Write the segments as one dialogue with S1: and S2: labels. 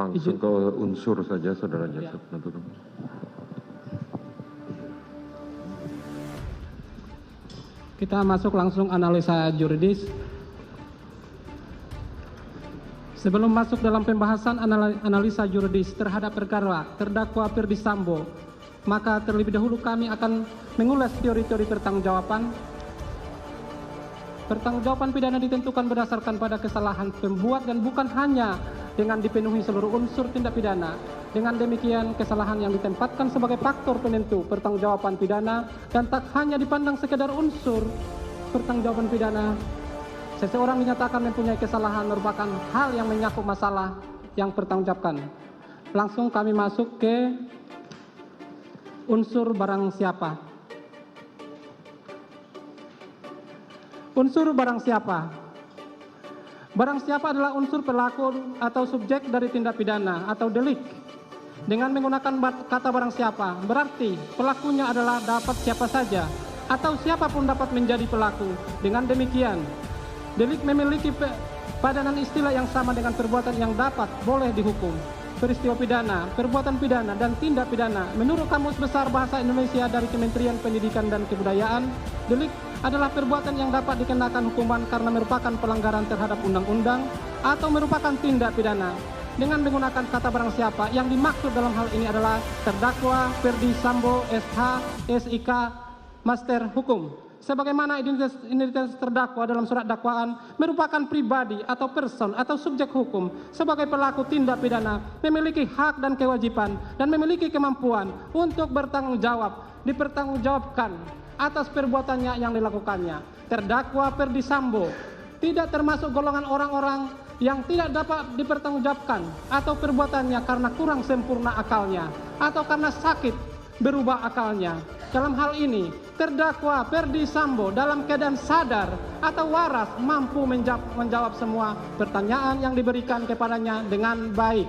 S1: Langsung ke unsur saja, Saudara Jaksa Penuntut Umum.
S2: Kita masuk langsung analisa juridis. Sebelum masuk dalam pembahasan analisa juridis terhadap perkara terdakwa Ferdy Sambo, maka terlebih dahulu kami akan mengulas teori-teori pertanggungjawaban. Pertanggungjawaban pidana ditentukan berdasarkan pada kesalahan pembuat dan bukan hanya dengan dipenuhi seluruh unsur tindak pidana. Dengan demikian, kesalahan yang ditempatkan sebagai faktor penentu pertanggungjawaban pidana dan tak hanya dipandang sekedar unsur pertanggungjawaban pidana. Seseorang dinyatakan mempunyai kesalahan merupakan hal yang menyakup masalah yang pertanggungjawabkan. Langsung kami masuk ke unsur barang siapa. Unsur barang siapa. Barang siapa adalah unsur pelaku atau subjek dari tindak pidana atau delik. Dengan menggunakan kata barang siapa, berarti pelakunya adalah dapat siapa saja atau siapapun dapat menjadi pelaku. Dengan demikian, delik memiliki padanan istilah yang sama dengan perbuatan yang dapat boleh dihukum. Peristiwa pidana, perbuatan pidana, dan tindak pidana. Menurut Kamus Besar Bahasa Indonesia dari Kementerian Pendidikan dan Kebudayaan, delik adalah perbuatan yang dapat dikenakan hukuman karena merupakan pelanggaran terhadap undang-undang atau merupakan tindak pidana. Dengan menggunakan kata barang siapa, yang dimaksud dalam hal ini adalah terdakwa Ferdy Sambo SH SIK Master Hukum. Sebagaimana identitas terdakwa dalam surat dakwaan merupakan pribadi atau person atau subjek hukum sebagai pelaku tindak pidana, memiliki hak dan kewajiban dan memiliki kemampuan untuk bertanggung jawab, dipertanggungjawabkan atas perbuatannya yang dilakukannya. Terdakwa Ferdy Sambo tidak termasuk golongan orang-orang yang tidak dapat dipertanggungjawabkan atau perbuatannya karena kurang sempurna akalnya atau karena sakit berubah akalnya. Dalam hal ini, terdakwa Ferdy Sambo dalam keadaan sadar atau waras mampu menjawab semua pertanyaan yang diberikan kepadanya dengan baik.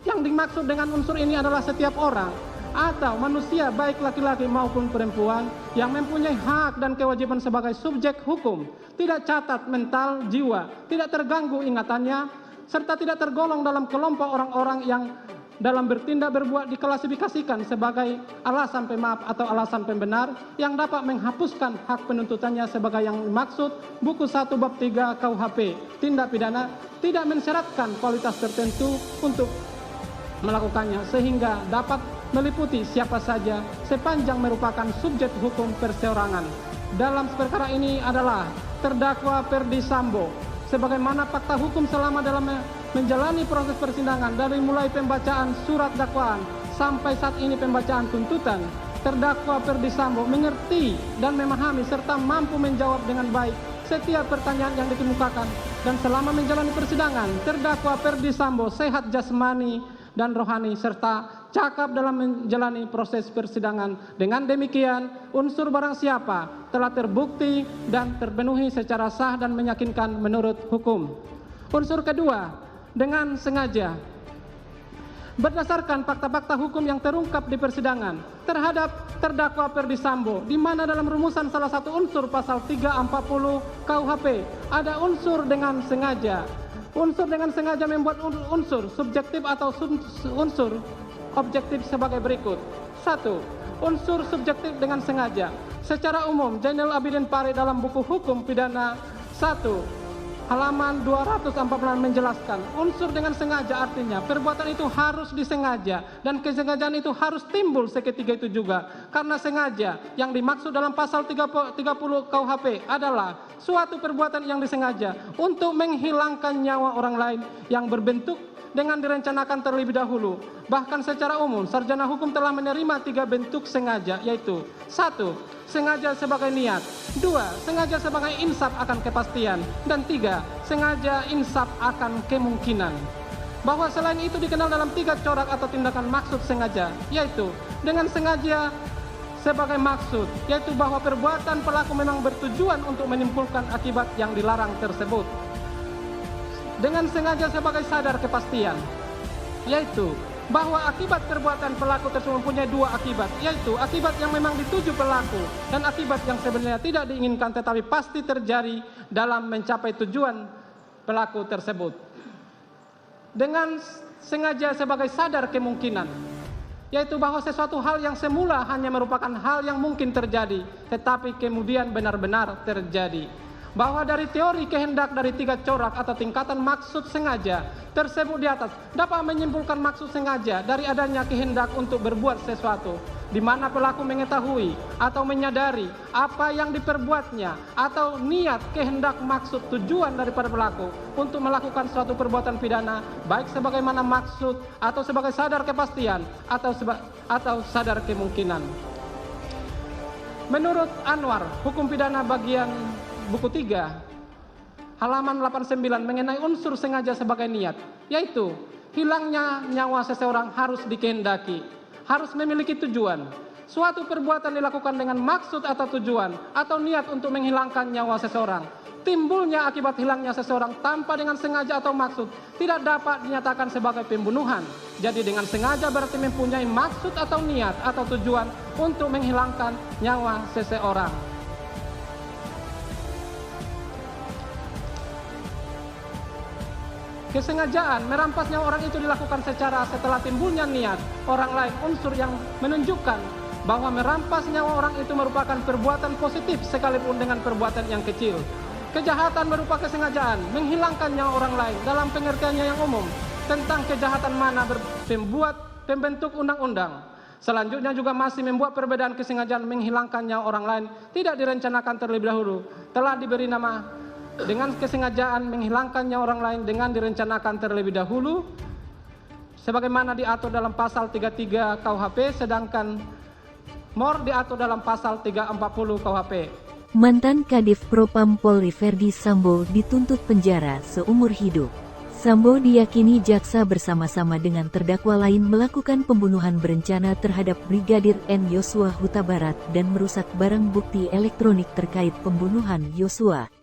S2: Yang dimaksud dengan unsur ini adalah setiap orang atau manusia baik laki-laki maupun perempuan yang mempunyai hak dan kewajiban sebagai subjek hukum, tidak catat mental jiwa, tidak terganggu ingatannya, serta tidak tergolong dalam kelompok orang-orang yang dalam bertindak berbuat diklasifikasikan sebagai alasan pemaaf atau alasan pembenar yang dapat menghapuskan hak penuntutannya sebagai yang dimaksud buku 1 bab 3 KUHP tindak pidana, tidak mensyaratkan kualitas tertentu untuk melakukannya sehingga dapat meliputi siapa saja sepanjang merupakan subjek hukum perseorangan. Dalam perkara ini adalah terdakwa Ferdy Sambo sebagaimana fakta hukum selama dalam menjalani proses persidangan dari mulai pembacaan surat dakwaan sampai saat ini pembacaan tuntutan. Terdakwa Ferdy Sambo mengerti dan memahami serta mampu menjawab dengan baik setiap pertanyaan yang dikemukakan, dan selama menjalani persidangan terdakwa Ferdy Sambo sehat jasmani dan rohani serta cakap dalam menjalani proses persidangan. Dengan demikian, unsur barang siapa telah terbukti dan terpenuhi secara sah dan meyakinkan menurut hukum. Unsur kedua, dengan sengaja. Berdasarkan fakta-fakta hukum yang terungkap di persidangan terhadap terdakwa Ferdy Sambo, di mana dalam rumusan salah satu unsur pasal 340 KUHP ada unsur dengan sengaja. Unsur dengan sengaja membuat unsur subjektif atau unsur objektif sebagai berikut. 1. Unsur subjektif dengan sengaja. Secara umum, Zainal Abidin Pare dalam buku hukum pidana 1 halaman 246 menjelaskan, unsur dengan sengaja artinya perbuatan itu harus disengaja dan kesengajaan itu harus timbul seketika itu juga. Karena sengaja yang dimaksud dalam pasal 30 KUHP adalah suatu perbuatan yang disengaja untuk menghilangkan nyawa orang lain yang berbentuk dengan direncanakan terlebih dahulu. Bahkan secara umum, sarjana hukum telah menerima 3 bentuk sengaja, yaitu 1. Sengaja sebagai niat, 2. Sengaja sebagai insaf akan kepastian, dan 3. Sengaja insaf akan kemungkinan. Bahwa selain itu dikenal dalam 3 corak atau tindakan maksud sengaja, yaitu dengan sengaja sebagai maksud, yaitu bahwa perbuatan pelaku memang bertujuan untuk menimbulkan akibat yang dilarang tersebut. Dengan sengaja sebagai sadar kepastian, yaitu bahwa akibat perbuatan pelaku tersebut mempunyai 2 akibat, yaitu akibat yang memang dituju pelaku dan akibat yang sebenarnya tidak diinginkan tetapi pasti terjadi dalam mencapai tujuan pelaku tersebut. dengan sengaja sebagai sadar kemungkinan, yaitu bahwa sesuatu hal yang semula hanya merupakan hal yang mungkin terjadi, tetapi kemudian benar-benar terjadi. Bahwa dari teori kehendak dari 3 corak atau tingkatan maksud sengaja tersebut di atas dapat menyimpulkan maksud sengaja dari adanya kehendak untuk berbuat sesuatu, di mana pelaku mengetahui atau menyadari apa yang diperbuatnya, atau niat, kehendak, maksud, tujuan daripada pelaku untuk melakukan suatu perbuatan pidana, baik sebagaimana maksud atau sebagai sadar kepastian atau sadar kemungkinan. Menurut Anwar, hukum pidana bagian buku 3 halaman 89 mengenai unsur sengaja sebagai niat, yaitu hilangnya nyawa seseorang harus dikehendaki, harus memiliki tujuan. Suatu perbuatan dilakukan dengan maksud atau tujuan atau niat untuk menghilangkan nyawa seseorang. Timbulnya akibat hilangnya seseorang tanpa dengan sengaja atau maksud tidak dapat dinyatakan sebagai pembunuhan. Jadi dengan sengaja berarti mempunyai maksud atau niat atau tujuan untuk menghilangkan nyawa seseorang. Kesengajaan merampas nyawa orang itu dilakukan setelah timbulnya niat orang lain, unsur yang menunjukkan bahwa merampas nyawa orang itu merupakan perbuatan positif sekalipun dengan perbuatan yang kecil. Kejahatan berupa kesengajaan menghilangkan nyawa orang lain dalam pengertiannya yang umum tentang kejahatan mana pembentuk undang-undang. Selanjutnya juga masih membuat perbedaan kesengajaan menghilangkan nyawa orang lain tidak direncanakan terlebih dahulu, telah diberi nama dengan kesengajaan menghilangkan nyawa orang lain dengan direncanakan terlebih dahulu sebagaimana diatur dalam pasal 33 KUHP, sedangkan MOR diatur dalam pasal 340 KUHP.
S3: Mantan Kadif Propam Polri Verdi Sambo dituntut penjara seumur hidup. Sambo diyakini jaksa bersama-sama dengan terdakwa lain melakukan pembunuhan berencana terhadap Brigadir N Yosua Huta Barat dan merusak barang bukti elektronik terkait pembunuhan Yosua.